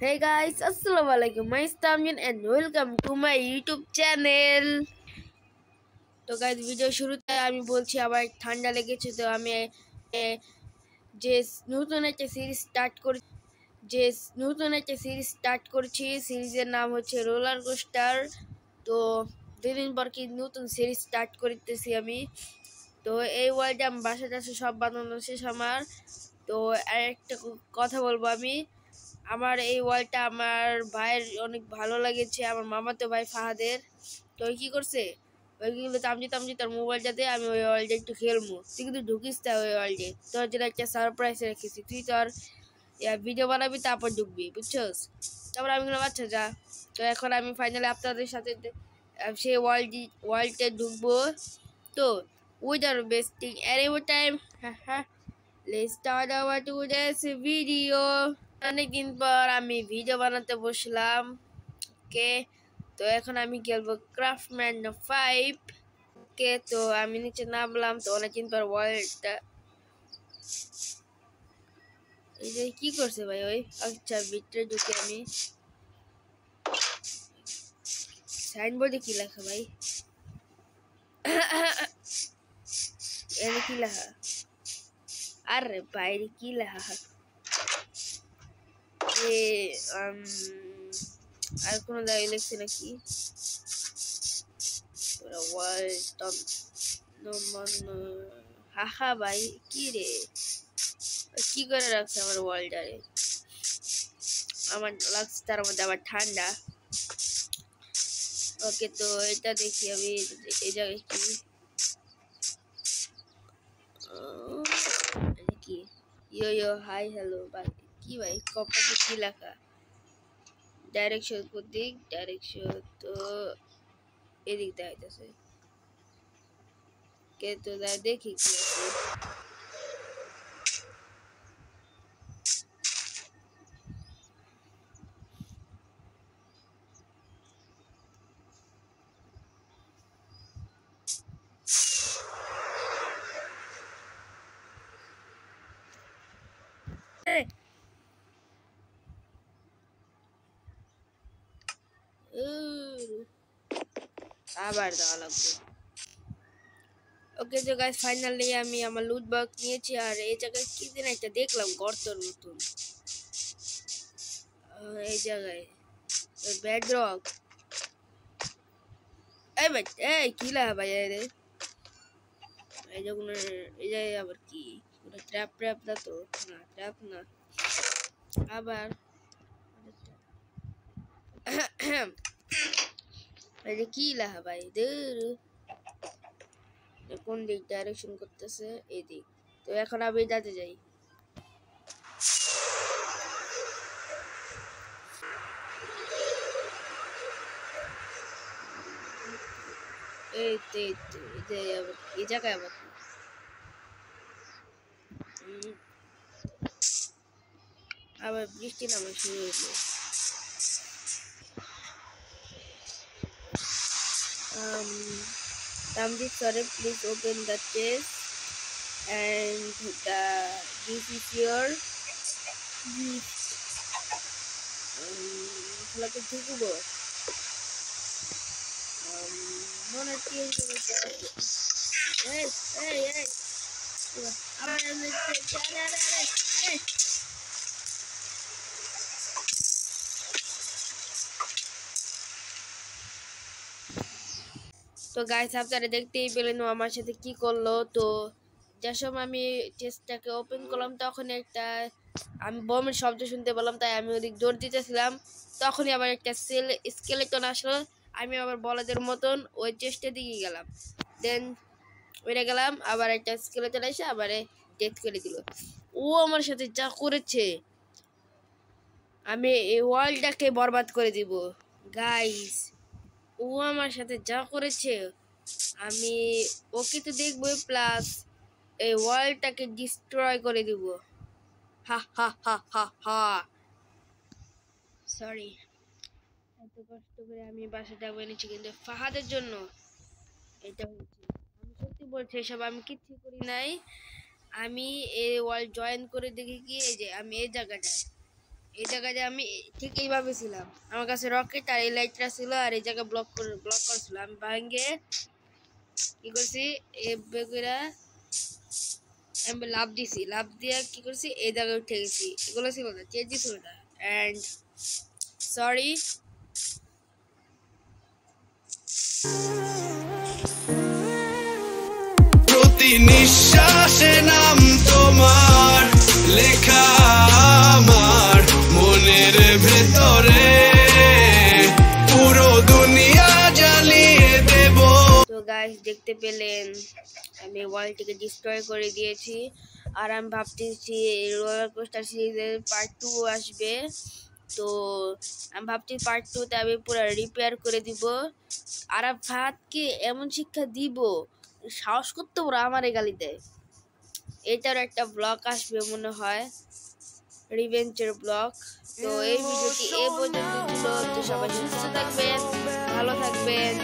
Hey guys, Assalamualaikum. My name is Tamjin and welcome to my YouTube channel. তো guys video শুরুতে আমি বলছি আমার ঠান্ডা লেগেছে তো আমি এ, যে নতুন একটা সিরিজ স্টার্ট করছি সিরিজের নাম হচ্ছে রোলার কোস্টার। তো দুদিন পর কি নতুন সিরিজ স্টার্ট করতেছি আমি। তো এই ওয়ার্ল্ডে আমি বাসাটা সব বানানো শেষ আমার। তো আরেকটা কথা বলবো আমি, আমার এই ওয়ার্ল্ডটা আমার ভাইয়ের অনেক ভালো লাগেছে, আমার মামাতো ভাই ফাহাদের। তো ওই কি করছে, ওইগুলো তামজি তার মোবাইলটাতে আমি ওই ওয়ার্ল্ডে একটু খেলবো। তুই কিন্তু ঢুকিস তা ওই ওয়ার্ল্ডে, তোর জন্য একটা সারপ্রাইজ রেখেছি। তুই তোর ভিডিও বানাবি তারপর ঢুকবি, বুঝছস? তারপর আমি বললাম আচ্ছা যা। তো এখন আমি ফাইনালি আপনাদের সাথে সেই ওয়ার্ল্ডে ঢুকবো। তো without wasting any more time, let's start our today's video. অনেকদিন পর আমি ভিডিও বানাতে বসলাম। ওকে, তো এখন আমি খেলবো ক্রাফটম্যান 5। ওকে, তো আমি নিচে নামলাম। তো অনেকদিন পর ওয়ার্ল্ডটা এই যে কি করছে ভাই ওই, আচ্ছা ভিতরে ঢুকে আমি সাইনবোর্ডে কি লেখা ভাই, এর কি লেখা? আরে বাইরে কি লেখা? আর কোনো দাবি লিখছে নাকি? হাহা ভাই কি রে, কি করে রাখছে আমার ওয়ার্ল্ডারে? আমার লাগছে তার মধ্যে আবার ঠান্ডা। ওকে, তো এটা দেখি আমি এই জায়গায় কি ইয়ো ইয়ো হাই হ্যালো ভাই, কি ভাই কপালে কি লেখা? ডাইরেকশন কোন দিক? ডাইরেকশন তো এদিক দেখাইতেছে। কে তো দেখি কি আছে। আবার দেওয়া লাগবে। ওকে তো গাইস ফাইনালি আমি আমার লুট বক্স নিয়েছি। আর এই জায়গায় কি দিন একটা দেখলাম গর্তর মতন, এই জায়গায় বেডরক। এই ভাই এই কি লাগা ভাই রে, এই যখন এই জায়গায় আবার কি ট্র্যাপ ট্র্যাপ না? তো না ট্র্যাপ না, আবার এই কি লেখা ভাই? কোন দিক ডাইরেকশন করতেছে? এই দিক। তো এখন আমি যাতে যাই। এই জায়গায় আবার আবার বৃষ্টি নামা শুরু হয়েছে। Tamji, sorry, please open the chest and the gift is your gift. খেলাতে ঢুকবো মনে কি আবার তো গাইস আপনারা দেখতেই পেলেন ও আমার সাথে কি করলো। তো যার সময় আমি চেস্টটাকে ওপেন করলাম তখন একটা আমি বোমের শব্দ শুনতে পেলাম, তাই আমি ওদিক দৌড় দিতেছিলাম। তখনই আবার একটা স্কেলেটন আসলো। আমি আবার বলদের মতন ওই চেস্টের দিকে গেলাম, দেন ওইটা গেলাম, আবার একটা স্কেলেটন এসে আবার ডেথ করে দিল। ও আমার সাথে যা করেছে, আমি এই ওয়ার্ল্ডটাকে বরবাদ করে দিব গাইস। ও আমার সাথে যা করেছে আমি ওকে তো দেখবই, প্লাস এই ওয়ার্ল্ডটাকে ডিস্ট্রয় করে দিব। হা হা হা হা হা। সরি, এত কষ্ট করে আমি বাসাটা এনেছি কিন্তু ফাহাদের জন্য এটা হচ্ছে। আমি সত্যি বলছি এসব আমি কিচ্ছু করি নাই। আমি এই ওয়ার্ল্ড জয়েন করে দেখি কি এই যে আমি এই জায়গাটায় এই জায়গায় আমি ঠিক এইভাবে ছিলাম, আমার কাছে রকেট আর এই লাইটটা ছিল, আর এই জায়গায় ব্লক করছিল। আমি ভাঙ্গে কি করছি, আমি লাভ দিছি, লাভ দিয়ে কি করছি এই জায়গায় উঠে গেছি। এগুলো ছিল না, চেঞ্জই ছিল না। And sorry. প্রতি নিঃশ্বাসে নাম তোমার লেখা আমার মনের ভেতরে, পুরো দুনিয়া জ্বালিয়ে দেব। তো গাইস দেখতে পেলেন আমি ওয়ার্ল্ডটিকে ডিস্ট্রয় করে দিয়েছি। আর আমি ভাবতেছি রোলার কোস্টার সিরিজের পার্ট 2 আসবে। তো আমি ভাবছি পার্ট 2তে আমি পুরো রিপেয়ার করে দিব। আর ভাতকে এমন শিক্ষা দিব, সাহস করতে পারো আমার এই গালি দেয়। এটার একটা ব্লগ আসবে মনে হয়, রিভেঞ্জের ব্লগ। তো এই ভিডিওটি এ পর্যন্ত ছিল। তো সবাই সুস্থ থাকবেন, ভালো থাকবেন।